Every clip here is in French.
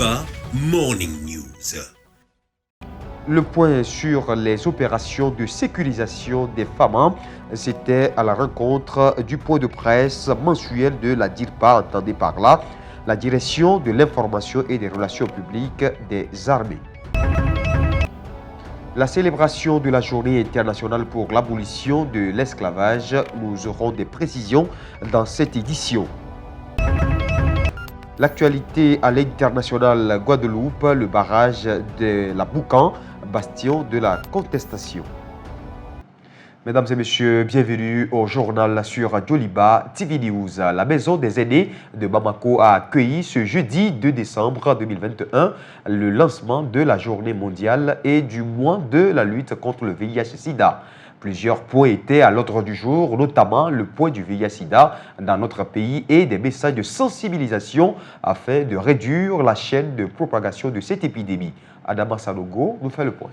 Joliba Morning News. Le point sur les opérations de sécurisation des femmes, c'était à la rencontre du point de presse mensuel de la DIRPA, entendez par là la Direction de l'information et des relations publiques des armées. La célébration de la journée internationale pour l'abolition de l'esclavage, nous aurons des précisions dans cette édition. L'actualité à l'international Guadeloupe, le barrage de la Boucan, bastion de la contestation. Mesdames et messieurs, bienvenue au journal sur Joliba TV News. La maison des aînés de Bamako a accueilli ce jeudi 2 décembre 2021 le lancement de la journée mondiale et du mois de la lutte contre le VIH-Sida. Plusieurs points étaient à l'ordre du jour, notamment le point du VIH-Sida dans notre pays et des messages de sensibilisation afin de réduire la chaîne de propagation de cette épidémie. Adama Sanogo nous fait le point.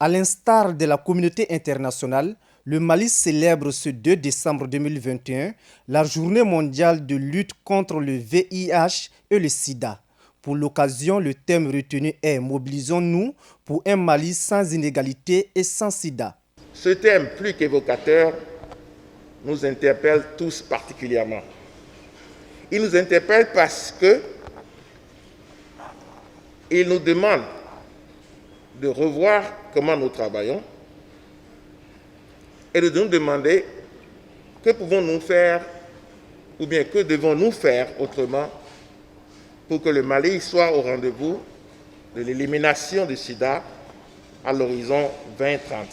À l'instar de la communauté internationale, le Mali célèbre ce 2 décembre 2021 la journée mondiale de lutte contre le VIH et le sida. Pour l'occasion, le thème retenu est « Mobilisons-nous pour un Mali sans inégalité et sans sida ». Ce thème plus qu'évocateur nous interpelle tous particulièrement. Il nous interpelle parce qu'il nous demande de revoir comment nous travaillons et de nous demander que pouvons-nous faire ou bien que devons-nous faire autrement pour que le Mali soit au rendez-vous de l'élimination du sida à l'horizon 2030.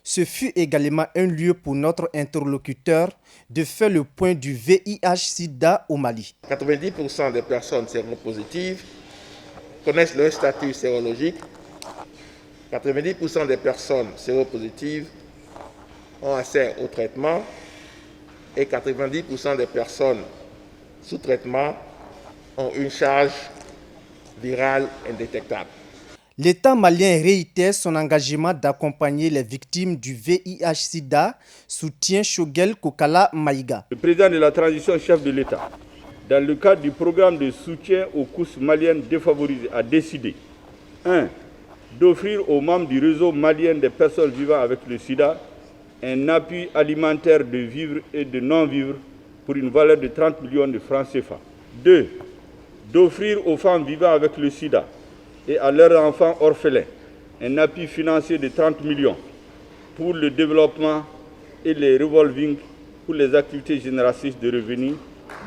Ce fut également un lieu pour notre interlocuteur de faire le point du VIH-Sida au Mali. 90% des personnes séropositives connaissent leur statut sérologique. 90% des personnes séropositives ont accès au traitement et 90% des personnes sous traitement ont une charge virale indétectable. L'État malien réitère son engagement d'accompagner les victimes du VIH-Sida, soutient Shogel Kokala Maïga. Le président de la transition, chef de l'État, dans le cadre du programme de soutien aux couches maliennes défavorisées, a décidé 1. D'offrir aux membres du réseau malien des personnes vivant avec le sida un appui alimentaire de vivres et de non-vivres pour une valeur de 30 millions de francs CFA. 2. D'offrir aux femmes vivant avec le sida et à leurs enfants orphelins un appui financier de 30 millions pour le développement et les revolving pour les activités génératrices de revenus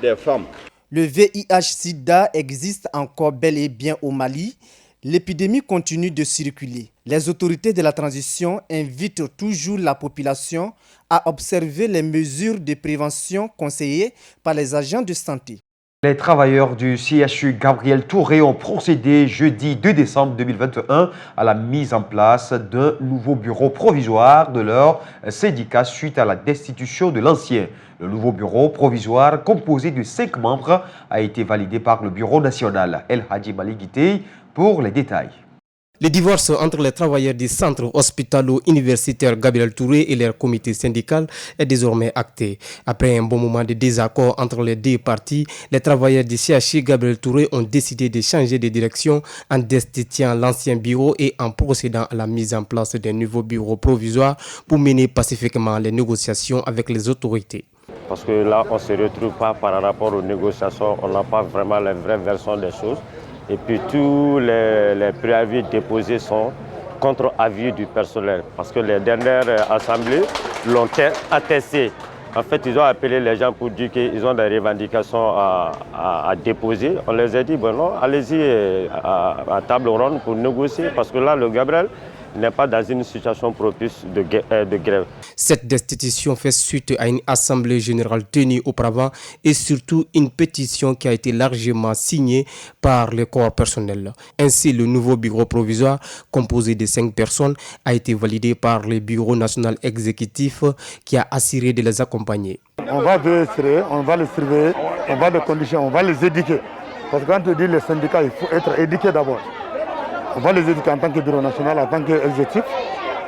des femmes. Le VIH-Sida existe encore bel et bien au Mali. L'épidémie continue de circuler. Les autorités de la transition invitent toujours la population à observer les mesures de prévention conseillées par les agents de santé. Les travailleurs du CHU Gabriel Touré ont procédé jeudi 2 décembre 2021 à la mise en place d'un nouveau bureau provisoire de leur syndicat suite à la destitution de l'ancien. Le nouveau bureau provisoire, composé de 5 membres, a été validé par le bureau national. El Hadji Maligité pour les détails. Le divorce entre les travailleurs du centre hospitalo-universitaire Gabriel Touré et leur comité syndical est désormais acté. Après un bon moment de désaccord entre les deux parties, les travailleurs du CHU Gabriel Touré ont décidé de changer de direction en destituant l'ancien bureau et en procédant à la mise en place d'un nouveau bureau provisoire pour mener pacifiquement les négociations avec les autorités. Parce que là, on ne se retrouve pas par rapport aux négociations, on n'a pas vraiment la vraie version des choses. Et puis tous les préavis déposés sont contre avis du personnel. Parce que les dernières assemblées l'ont attesté. En fait, ils ont appelé les gens pour dire qu'ils ont des revendications à déposer. On les a dit, bon non, allez-y à table ronde pour négocier. Parce que là, le Gabriel n'est pas dans une situation propice de grève. Cette destitution fait suite à une assemblée générale tenue auparavant et surtout une pétition qui a été largement signée par le corps personnel. Ainsi, le nouveau bureau provisoire, composé de 5 personnes, a été validé par le bureau national exécutif qui a assuré de les accompagner. On va les surveiller, on va les conditionner, on va les éduquer. Parce que quand on dit les syndicats, il faut être éduqué d'abord. On va les éduquer en tant que bureau national, en tant qu'exécutif.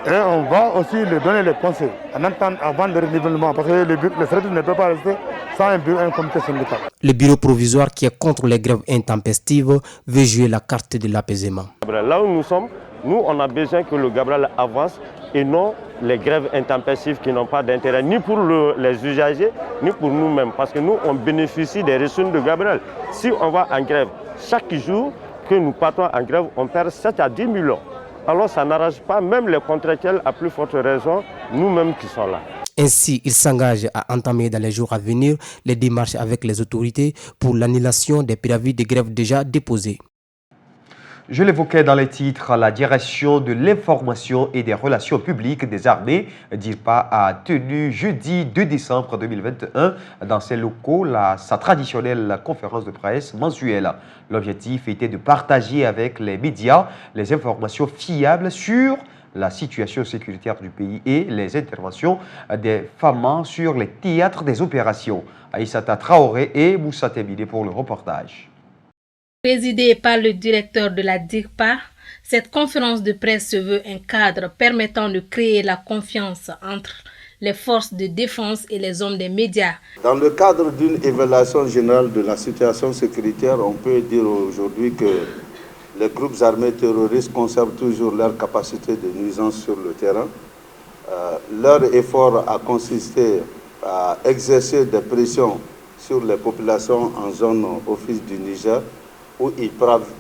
Et on va aussi leur donner les conseils en même temps avant le renouvellement, parce que le service ne peut pas rester sans un comité syndical. Le bureau provisoire qui est contre les grèves intempestives veut jouer la carte de l'apaisement. Là où nous sommes, nous on a besoin que le Gabral avance et non les grèves intempestives qui n'ont pas d'intérêt ni pour les usagers ni pour nous-mêmes, parce que nous on bénéficie des ressources de Gabral. Si on va en grève, chaque jour que nous partons en grève, on perd 7 à 10 millions. Alors ça n'arrange pas même les contractuels, à plus forte raison, nous-mêmes qui sommes là. Ainsi, il s'engage à entamer dans les jours à venir les démarches avec les autorités pour l'annulation des préavis de grève déjà déposés. Je l'évoquais dans les titres, la direction de l'information et des relations publiques des armées, DIRPA, a tenu jeudi 2 décembre 2021 dans ses locaux sa traditionnelle conférence de presse mensuelle. L'objectif était de partager avec les médias les informations fiables sur la situation sécuritaire du pays et les interventions des FAMA sur les théâtres des opérations. Aïssata Traoré et Moussa Temide pour le reportage. Présidée par le directeur de la DIRPA, cette conférence de presse se veut un cadre permettant de créer la confiance entre les forces de défense et les hommes des médias. Dans le cadre d'une évaluation générale de la situation sécuritaire, on peut dire aujourd'hui que les groupes armés terroristes conservent toujours leur capacité de nuisance sur le terrain. Leur effort a consisté à exercer des pressions sur les populations en zone office du Niger, où ils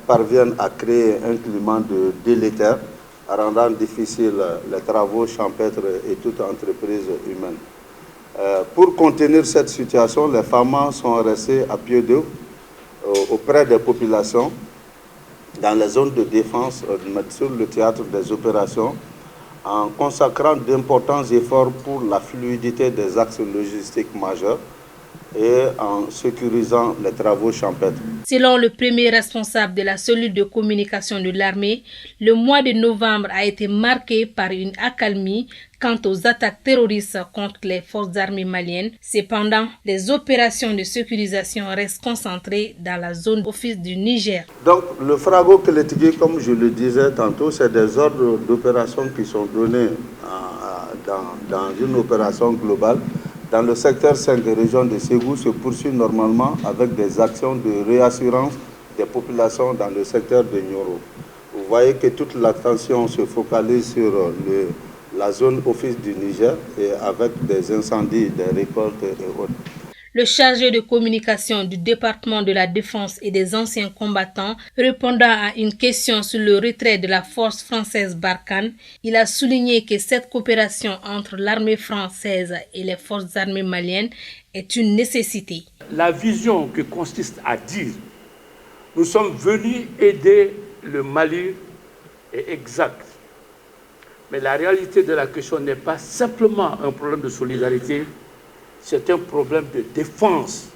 parviennent à créer un climat de délétère, rendant difficile les travaux champêtres et toute entreprise humaine. Pour contenir cette situation, les FAMA sont restés à pied d'œuvre auprès des populations dans les zones de défense sur le théâtre des opérations, en consacrant d'importants efforts pour la fluidité des axes logistiques majeurs et en sécurisant les travaux champêtres. Selon le premier responsable de la cellule de communication de l'armée, le mois de novembre a été marqué par une accalmie quant aux attaques terroristes contre les forces armées maliennes. Cependant, les opérations de sécurisation restent concentrées dans la zone office du Niger. Donc le Frago Keletigi, comme je le disais tantôt, c'est des ordres d'opération qui sont donnés dans une opération globale. Dans le secteur 5 des régions de Ségou se poursuit normalement avec des actions de réassurance des populations dans le secteur de Nioro. Vous voyez que toute l'attention se focalise sur la zone office du Niger et avec des incendies, des récoltes et autres. Le chargé de communication du département de la Défense et des anciens combattants, répondant à une question sur le retrait de la force française Barkhane, il a souligné que cette coopération entre l'armée française et les forces armées maliennes est une nécessité. La vision que consiste à dire nous sommes venus aider le Mali est exacte. Mais la réalité de la question n'est pas simplement un problème de solidarité, c'est un problème de défense.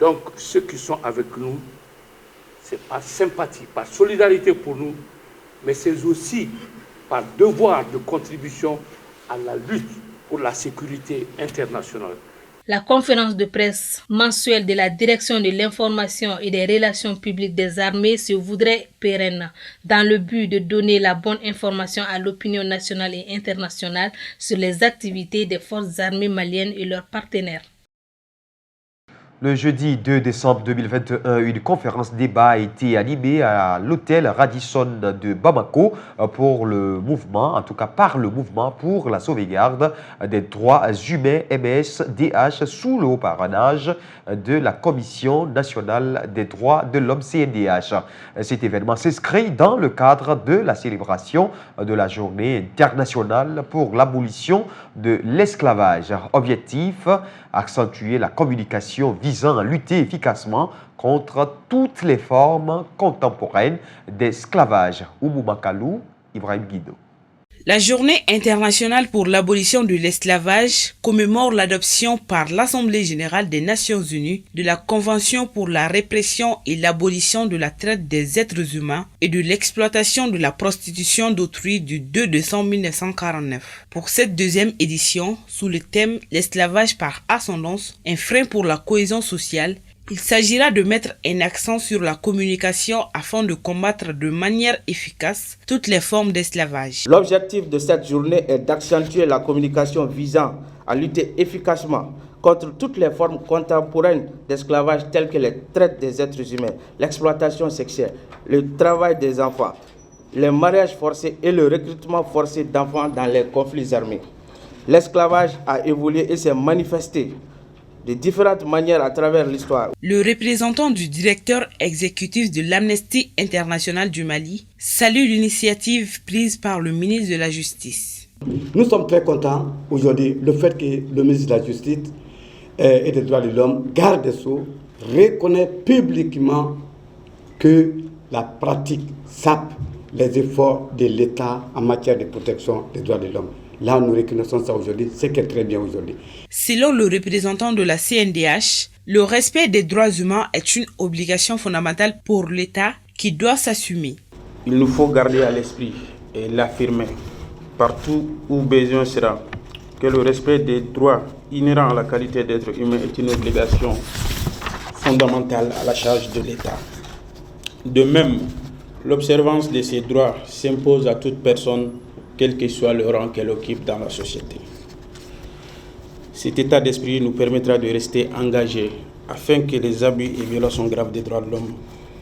Donc, ceux qui sont avec nous, ce n'est pas sympathie, pas solidarité pour nous, mais c'est aussi par devoir de contribution à la lutte pour la sécurité internationale. La conférence de presse mensuelle de la Direction de l'information et des relations publiques des armées se voudrait pérenne dans le but de donner la bonne information à l'opinion nationale et internationale sur les activités des forces armées maliennes et leurs partenaires. Le jeudi 2 décembre 2021, une conférence débat a été animée à l'hôtel Radisson de Bamako pour le mouvement, en tout cas par le mouvement pour la sauvegarde des droits humains MSDH sous le haut parrainage de la Commission nationale des droits de l'homme CNDH. Cet événement s'inscrit dans le cadre de la célébration de la journée internationale pour l'abolition de l'esclavage. Objectif, accentuer la communication visant à lutter efficacement contre toutes les formes contemporaines d'esclavage. Oumou Makalou, Ibrahim Guido. La Journée internationale pour l'abolition de l'esclavage commémore l'adoption par l'Assemblée générale des Nations unies de la Convention pour la répression et l'abolition de la traite des êtres humains et de l'exploitation de la prostitution d'autrui du 2 décembre 1949. Pour cette deuxième édition, sous le thème « L'esclavage par ascendance, un frein pour la cohésion sociale », Il s'agira de mettre un accent sur la communication afin de combattre de manière efficace toutes les formes d'esclavage. L'objectif de cette journée est d'accentuer la communication visant à lutter efficacement contre toutes les formes contemporaines d'esclavage telles que les traites des êtres humains, l'exploitation sexuelle, le travail des enfants, les mariages forcés et le recrutement forcé d'enfants dans les conflits armés. L'esclavage a évolué et s'est manifesté de différentes manières à travers l'histoire. Le représentant du directeur exécutif de l'Amnesty International du Mali salue l'initiative prise par le ministre de la Justice. Nous sommes très contents aujourd'hui le fait que le ministre de la Justice et des droits de l'homme, garde des Sceaux, reconnaît publiquement que la pratique sape les efforts de l'État en matière de protection des droits de l'homme. Là, nous reconnaissons ça aujourd'hui, c'est qui est très bien aujourd'hui. Selon le représentant de la CNDH, le respect des droits humains est une obligation fondamentale pour l'État qui doit s'assumer. Il nous faut garder à l'esprit et l'affirmer partout où besoin sera que le respect des droits inhérents à la qualité d'être humain est une obligation fondamentale à la charge de l'État. De même, l'observance de ces droits s'impose à toute personne, quel que soit le rang qu'elle occupe dans la société. Cet état d'esprit nous permettra de rester engagés afin que les abus et violations graves des droits de l'homme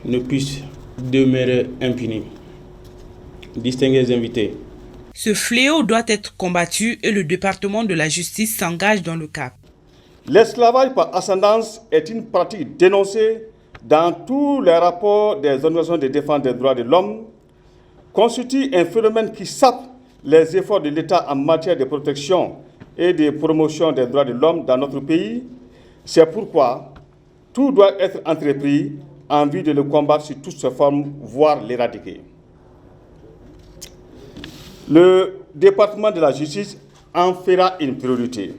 ne puissent demeurer impunis. Distingués invités, ce fléau doit être combattu et le département de la justice s'engage dans le cadre. L'esclavage par ascendance est une pratique dénoncée dans tous les rapports des organisations de défense des droits de l'homme, constitue un phénomène qui sape les efforts de l'État en matière de protection et de promotion des droits de l'homme dans notre pays. C'est pourquoi tout doit être entrepris en vue de le combattre sous toutes ses formes, voire l'éradiquer. Le département de la justice en fera une priorité.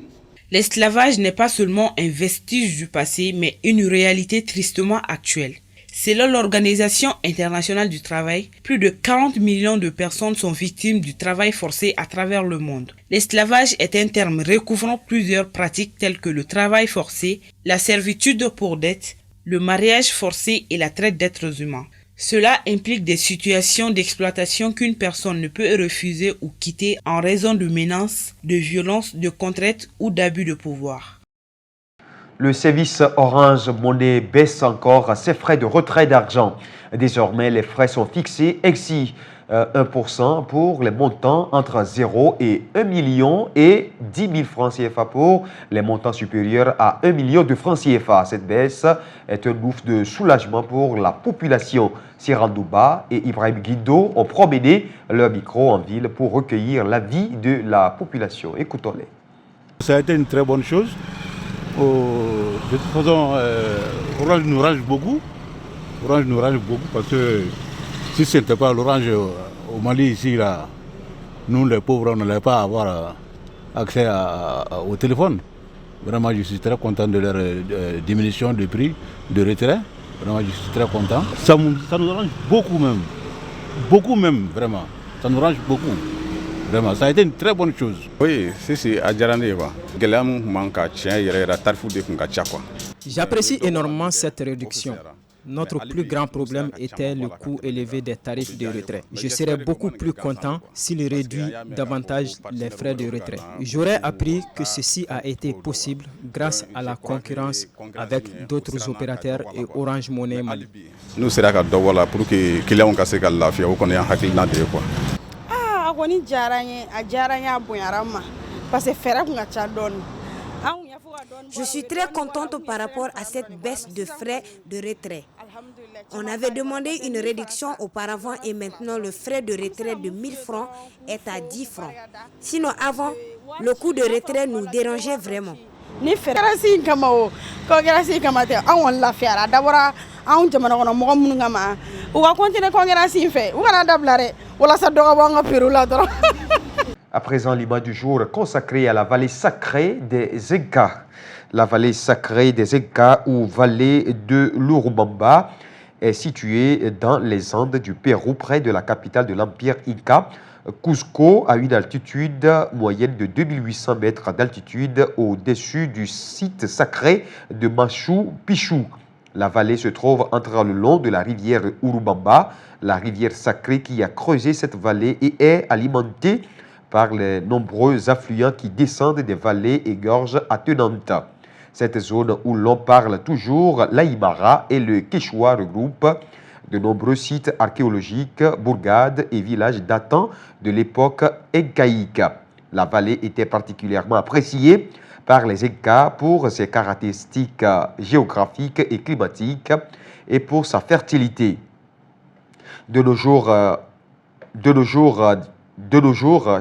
L'esclavage n'est pas seulement un vestige du passé, mais une réalité tristement actuelle. Selon l'Organisation internationale du travail, plus de 40 millions de personnes sont victimes du travail forcé à travers le monde. L'esclavage est un terme recouvrant plusieurs pratiques telles que le travail forcé, la servitude pour dette, le mariage forcé et la traite d'êtres humains. Cela implique des situations d'exploitation qu'une personne ne peut refuser ou quitter en raison de menaces, de violences, de contraintes ou d'abus de pouvoir. Le service Orange Money baisse encore ses frais de retrait d'argent. Désormais, les frais sont fixés ainsi 1% pour les montants entre 0 et 1 million et 10 000 francs CFA pour les montants supérieurs à 1 million de francs CFA. Cette baisse est un ouf de soulagement pour la population. Sirandouba et Ibrahim Guido ont promené leur micro en ville pour recueillir l'avis de la population. Écoutons-les. Ça a été une très bonne chose. De toute façon, Orange nous range beaucoup. Orange nous range beaucoup parce que si ce n'était pas l'Orange au Mali, ici, là, nous les pauvres, on n'allait pas avoir accès au téléphone. Vraiment, je suis très content de leur diminution de prix de retrait. Vraiment, je suis très content. Ça nous arrange beaucoup même. Beaucoup même, vraiment. Ça nous arrange beaucoup. Vraiment, ça a été une très bonne chose. Oui, c'est à Djaraneva. J'apprécie énormément cette réduction. Notre plus grand problème était le coût élevé des tarifs de retrait. Je serais beaucoup plus content s'il réduit davantage les frais de retrait. J'aurais appris que ceci a été possible grâce à la concurrence avec d'autres opérateurs et Orange Money Mali. Nous serons là pour que les clients puissent se faire au connaît hakilina de quoi. Je suis très contente par rapport à cette baisse de frais de retrait. On avait demandé une réduction auparavant et maintenant le frais de retrait de 1000 francs est à 10 francs. Sinon avant, le coût de retrait nous dérangeait vraiment. À présent, l'image du jour consacrée à la vallée sacrée des Incas. La vallée sacrée des Incas ou vallée de l'Urubamba est située dans les Andes du Pérou, près de la capitale de l'Empire Inca, Cusco, à une altitude moyenne de 2800 mètres d'altitude au-dessus du site sacré de Machu Picchu. La vallée se trouve entre le long de la rivière Urubamba, la rivière sacrée qui a creusé cette vallée et est alimentée par les nombreux affluents qui descendent des vallées et gorges attenantes. Cette zone où l'on parle toujours l'Aïmara et le Quechua regroupe de nombreux sites archéologiques, bourgades et villages datant de l'époque incaïque. La vallée était particulièrement appréciée par les Incas pour ses caractéristiques géographiques et climatiques et pour sa fertilité. De nos jours,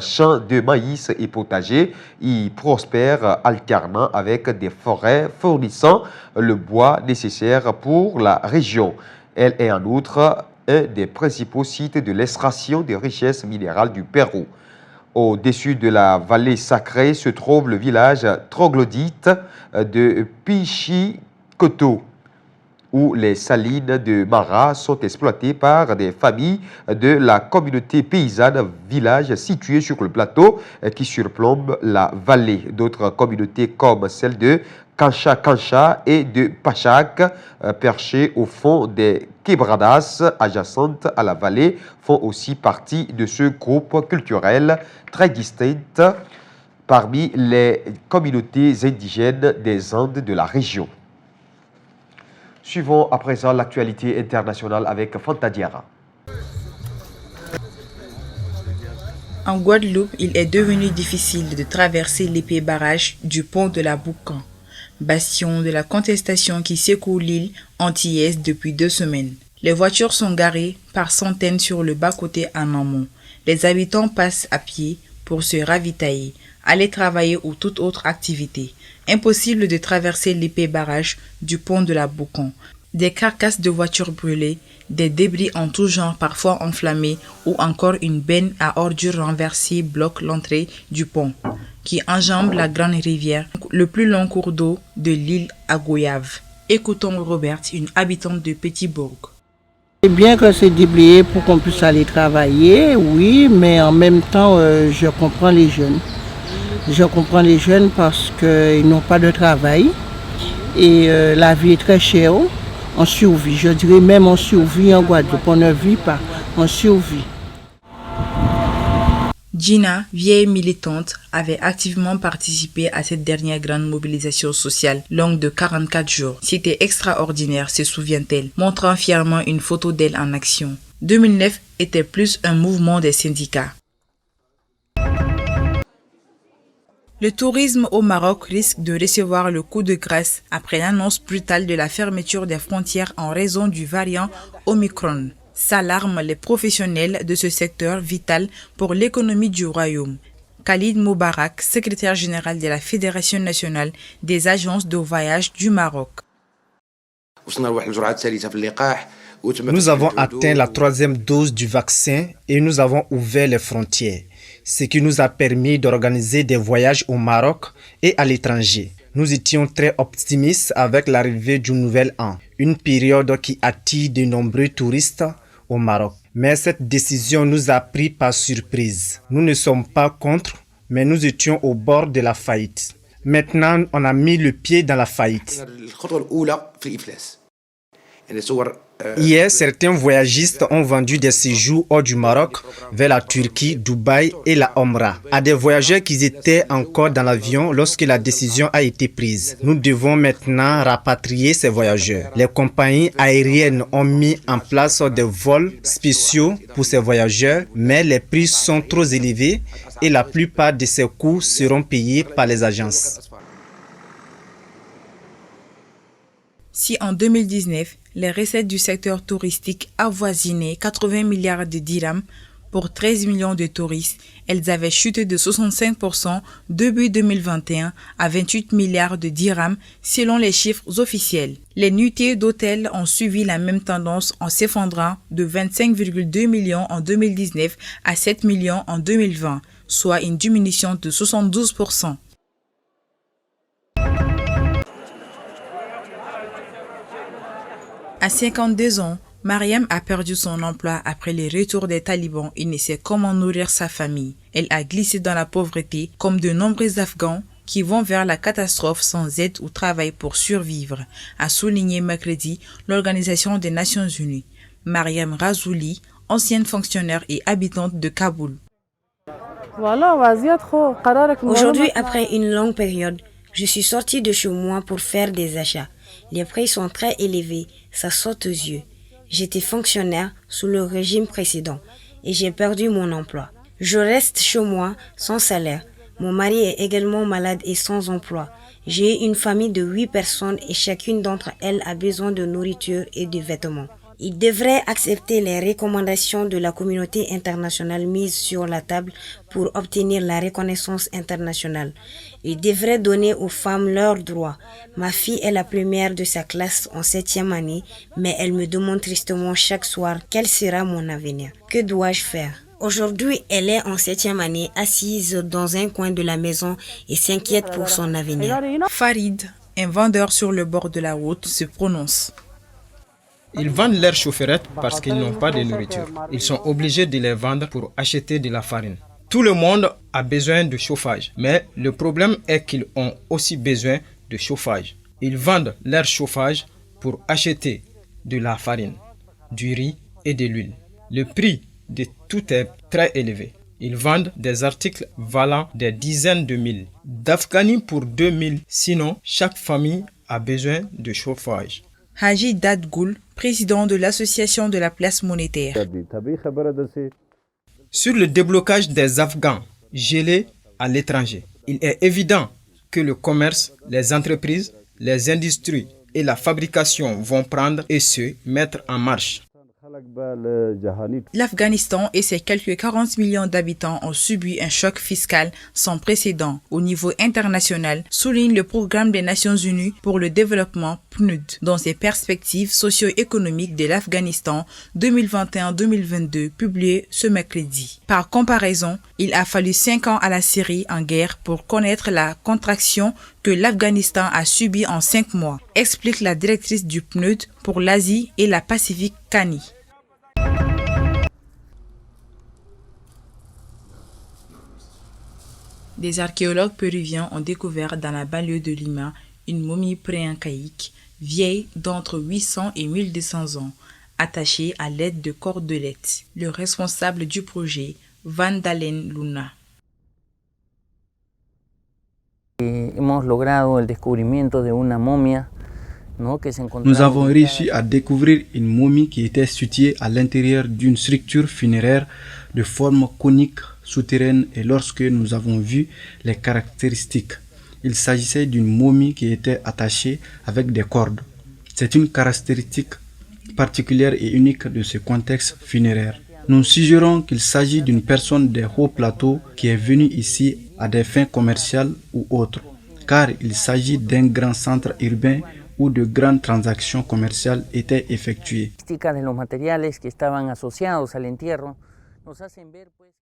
champs de maïs et potagers y prospèrent alternant avec des forêts fournissant le bois nécessaire pour la région. Elle est en outre un des principaux sites de l'extraction des richesses minérales du Pérou. Au-dessus de la vallée sacrée se trouve le village troglodyte de Pichicoto, où les salines de Mara sont exploitées par des familles de la communauté paysanne, village situé sur le plateau qui surplombe la vallée. D'autres communautés comme celle de Kancha et de Pachak, perchées au fond des quebradas adjacentes à la vallée, font aussi partie de ce groupe culturel très distinct parmi les communautés indigènes des Andes de la région. Suivons à présent l'actualité internationale avec Fanta Diarra. En Guadeloupe, il est devenu difficile de traverser l'épais barrage du pont de la Boucan, bastion de la contestation qui secoue l'île antillaise depuis 2 semaines. Les voitures sont garées par centaines sur le bas-côté en amont. Les habitants passent à pied pour se ravitailler, aller travailler ou toute autre activité. Impossible de traverser l'épais barrage du pont de la Boucan. Des carcasses de voitures brûlées, des débris en tout genre parfois enflammés ou encore une benne à ordures renversée bloquent l'entrée du pont, qui enjambe la grande rivière, le plus long cours d'eau de l'île à Goyave. Écoutons Robert, une habitante de Petit-Bourg. C'est bien que c'est déblayé pour qu'on puisse aller travailler, oui, mais en même temps, je comprends les jeunes. Je comprends les jeunes parce qu'ils n'ont pas de travail et la vie est très chère. On survit, je dirais même on survit en Guadeloupe, on ne vit pas, on survit. Gina, vieille militante, avait activement participé à cette dernière grande mobilisation sociale, longue de 44 jours. C'était extraordinaire, se souvient-elle, montrant fièrement une photo d'elle en action. 2009 était plus un mouvement des syndicats. Le tourisme au Maroc risque de recevoir le coup de grâce après l'annonce brutale de la fermeture des frontières en raison du variant Omicron. S'alarment les professionnels de ce secteur vital pour l'économie du royaume. Khalid Moubarak, secrétaire général de la Fédération nationale des agences de voyage du Maroc. Nous avons atteint la 3e dose du vaccin et nous avons ouvert les frontières, ce qui nous a permis d'organiser des voyages au Maroc et à l'étranger. Nous étions très optimistes avec l'arrivée du nouvel an, une période qui attire de nombreux touristes au Maroc. Mais cette décision nous a pris par surprise. Nous ne sommes pas contre, mais nous étions au bord de la faillite. Maintenant, on a mis le pied dans la faillite. Hier, certains voyagistes ont vendu des séjours hors du Maroc vers la Turquie, Dubaï et la Omra à des voyageurs qui étaient encore dans l'avion lorsque la décision a été prise. Nous devons maintenant rapatrier ces voyageurs. Les compagnies aériennes ont mis en place des vols spéciaux pour ces voyageurs, mais les prix sont trop élevés et la plupart de ces coûts seront payés par les agences. Si en 2019, les recettes du secteur touristique avoisinaient 80 milliards de dirhams pour 13 millions de touristes, elles avaient chuté de 65% début 2021 à 28 milliards de dirhams selon les chiffres officiels. Les nuitées d'hôtels ont suivi la même tendance en s'effondrant de 25,2 millions en 2019 à 7 millions en 2020, soit une diminution de 72%. À 52 ans, Mariam a perdu son emploi après le retour des talibans et ne sait comment nourrir sa famille. Elle a glissé dans la pauvreté comme de nombreux Afghans qui vont vers la catastrophe sans aide ou travail pour survivre, a souligné mercredi l'Organisation des Nations Unies. Mariam Razouli, ancienne fonctionnaire et habitante de Kaboul. Aujourd'hui, après une longue période, je suis sortie de chez moi pour faire des achats. Les prix sont très élevés, ça saute aux yeux. J'étais fonctionnaire sous le régime précédent et j'ai perdu mon emploi. Je reste chez moi sans salaire. Mon mari est également malade et sans emploi. J'ai une famille de 8 personnes et chacune d'entre elles a besoin de nourriture et de vêtements. Ils devraient accepter les recommandations de la communauté internationale mises sur la table pour obtenir la reconnaissance internationale. Ils devraient donner aux femmes leurs droits. Ma fille est la première de sa classe en 7e année, mais elle me demande tristement chaque soir quel sera mon avenir. Que dois-je faire? Aujourd'hui, elle est en 7e année, assise dans un coin de la maison et s'inquiète pour son avenir. Farid, un vendeur sur le bord de la route, se prononce. Ils vendent leurs chaufferettes parce qu'ils n'ont pas de nourriture. Ils sont obligés de les vendre pour acheter de la farine. Tout le monde a besoin de chauffage, mais le problème est qu'ils ont aussi besoin de chauffage. Ils vendent leur chauffage pour acheter de la farine, du riz et de l'huile. Le prix de tout est très élevé. Ils vendent des articles valant des dizaines de mille d'Afghani pour 2000. Sinon, chaque famille a besoin de chauffage. Haji Dadgoul, président de l'association de la place monétaire. Sur le déblocage des Afghans gelés à l'étranger, il est évident que le commerce, les entreprises, les industries et la fabrication vont prendre et se mettre en marche. L'Afghanistan et ses quelques 40 millions d'habitants ont subi un choc fiscal sans précédent au niveau international, souligne le Programme des Nations Unies pour le développement PNUD dans ses perspectives socio-économiques de l'Afghanistan 2021-2022 publié ce mercredi. Par comparaison, il a fallu 5 ans à la Syrie en guerre pour connaître la contraction que l'Afghanistan a subie en 5 mois, explique la directrice du PNUD pour l'Asie et la Pacifique Kani. Des archéologues péruviens ont découvert dans la banlieue de Lima une momie pré-incaïque, vieille d'entre 800 et 1200 ans, attachée à l'aide de cordelettes. Le responsable du projet, Van Dalen Luna. Nous avons réussi à découvrir une momie qui était située à l'intérieur d'une structure funéraire de forme conique souterraine et lorsque nous avons vu les caractéristiques, il s'agissait d'une momie qui était attachée avec des cordes. C'est une caractéristique particulière et unique de ce contexte funéraire. Nous suggérons qu'il s'agit d'une personne des hauts plateaux qui est venue ici à des fins commerciales ou autres, car il s'agit d'un grand centre urbain où de grandes transactions commerciales étaient effectuées.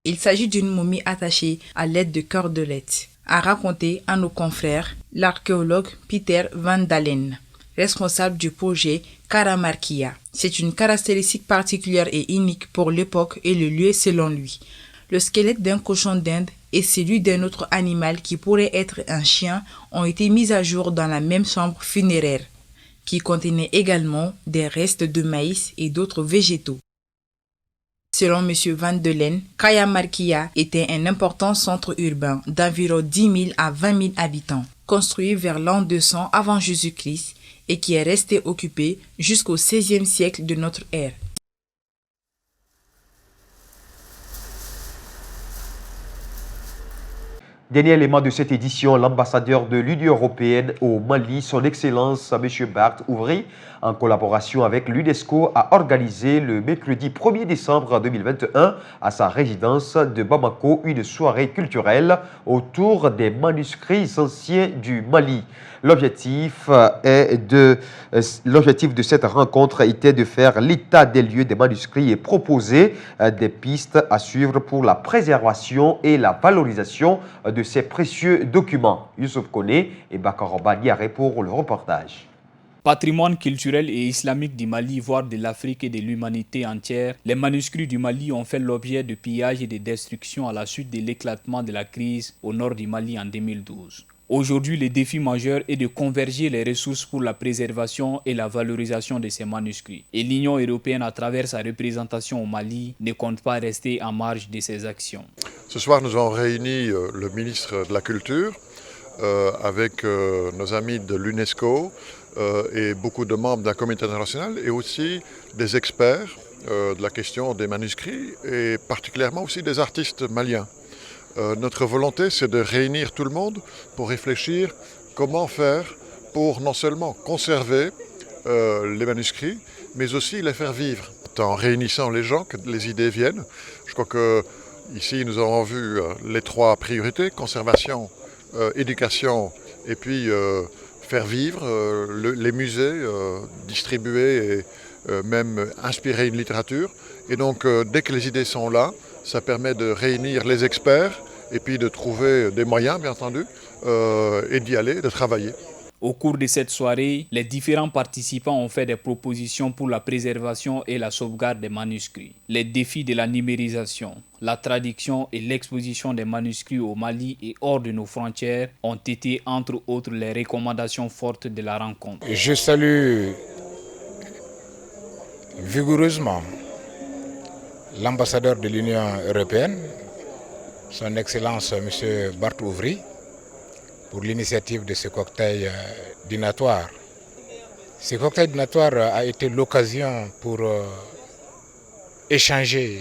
Il s'agit d'une momie attachée à l'aide de cordelettes, a raconté à nos confrères l'archéologue Peter Van Dalen, responsable du projet Karamarkia. C'est une caractéristique particulière et unique pour l'époque et le lieu selon lui. Le squelette d'un cochon d'Inde et celui d'un autre animal qui pourrait être un chien ont été mis à jour dans la même chambre funéraire, qui contenait également des restes de maïs et d'autres végétaux. Selon M. Van Delen, Karamarkia était un important centre urbain d'environ 10 000 à 20 000 habitants, construit vers l'an 200 avant Jésus-Christ et qui est resté occupé jusqu'au XVIe siècle de notre ère. Dernier élément de cette édition, l'ambassadeur de l'Union européenne au Mali, son Excellence M. Bart Ouvry, en collaboration avec l'UNESCO, a organisé le mercredi 1er décembre 2021 à sa résidence de Bamako une soirée culturelle autour des manuscrits anciens du Mali. L'objectif de cette rencontre était de faire l'état des lieux des manuscrits et proposer des pistes à suivre pour la préservation et la valorisation de ces précieux documents. Youssouf Kone et Bakaroba Niare pour le reportage. Patrimoine culturel et islamique du Mali, voire de l'Afrique et de l'humanité entière, les manuscrits du Mali ont fait l'objet de pillages et de destructions à la suite de l'éclatement de la crise au nord du Mali en 2012. Aujourd'hui, le défi majeur est de converger les ressources pour la préservation et la valorisation de ces manuscrits. Et l'Union européenne, à travers sa représentation au Mali, ne compte pas rester en marge de ces actions. Ce soir, nous avons réuni le ministre de la Culture avec nos amis de l'UNESCO et beaucoup de membres de la communauté internationale et aussi des experts de la question des manuscrits et particulièrement aussi des artistes maliens. Notre volonté, c'est de réunir tout le monde pour réfléchir comment faire pour non seulement conserver les manuscrits, mais aussi les faire vivre. En réunissant les gens, que les idées viennent. Je crois que ici, nous avons vu les 3 priorités, conservation, éducation et puis faire vivre les musées, distribuer et même inspirer une littérature. Et donc, dès que les idées sont là, ça permet de réunir les experts et puis de trouver des moyens, bien entendu, et d'y aller, de travailler. Au cours de cette soirée, les différents participants ont fait des propositions pour la préservation et la sauvegarde des manuscrits. Les défis de la numérisation, la traduction et l'exposition des manuscrits au Mali et hors de nos frontières ont été, entre autres, les recommandations fortes de la rencontre. Je salue vigoureusement l'ambassadeur de l'Union européenne, son Excellence M. Bart Ouvry, pour l'initiative de ce cocktail dînatoire. Ce cocktail dînatoire a été l'occasion pour échanger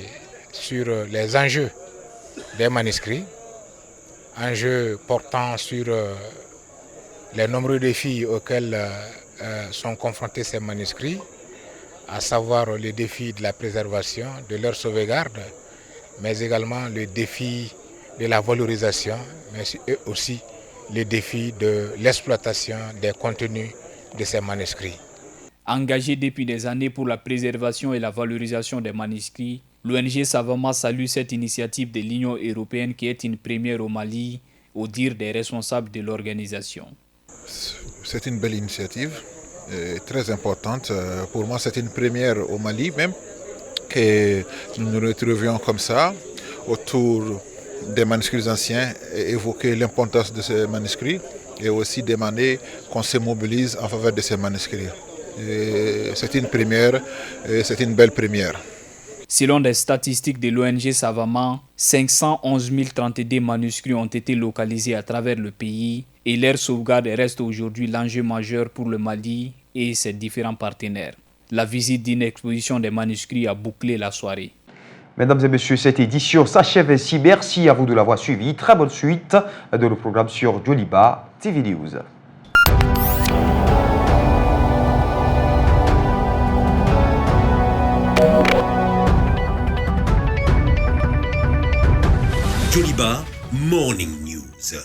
sur les enjeux des manuscrits, enjeux portant sur les nombreux défis auxquels sont confrontés ces manuscrits, à savoir le défi de la préservation, de leur sauvegarde, mais également le défi de la valorisation, mais aussi les défis de l'exploitation des contenus de ces manuscrits. Engagé depuis des années pour la préservation et la valorisation des manuscrits, l'ONG Savama salue cette initiative de l'Union européenne qui est une première au Mali, au dire des responsables de l'organisation. C'est une belle initiative, très importante. Pour moi, c'est une première au Mali même, que nous nous retrouvions comme ça, autour des manuscrits anciens, et évoquer l'importance de ces manuscrits et aussi demander qu'on se mobilise en faveur de ces manuscrits. C'est une première, c'est une belle première. Selon des statistiques de l'ONG Savama, 511 032 manuscrits ont été localisés à travers le pays et leur sauvegarde reste aujourd'hui l'enjeu majeur pour le Mali et ses différents partenaires. La visite d'une exposition des manuscrits a bouclé la soirée. Mesdames et messieurs, cette édition s'achève ainsi. Merci à vous de l'avoir suivi. Très bonne suite de nos programmes sur Djoliba TV News. Djoliba Morning News.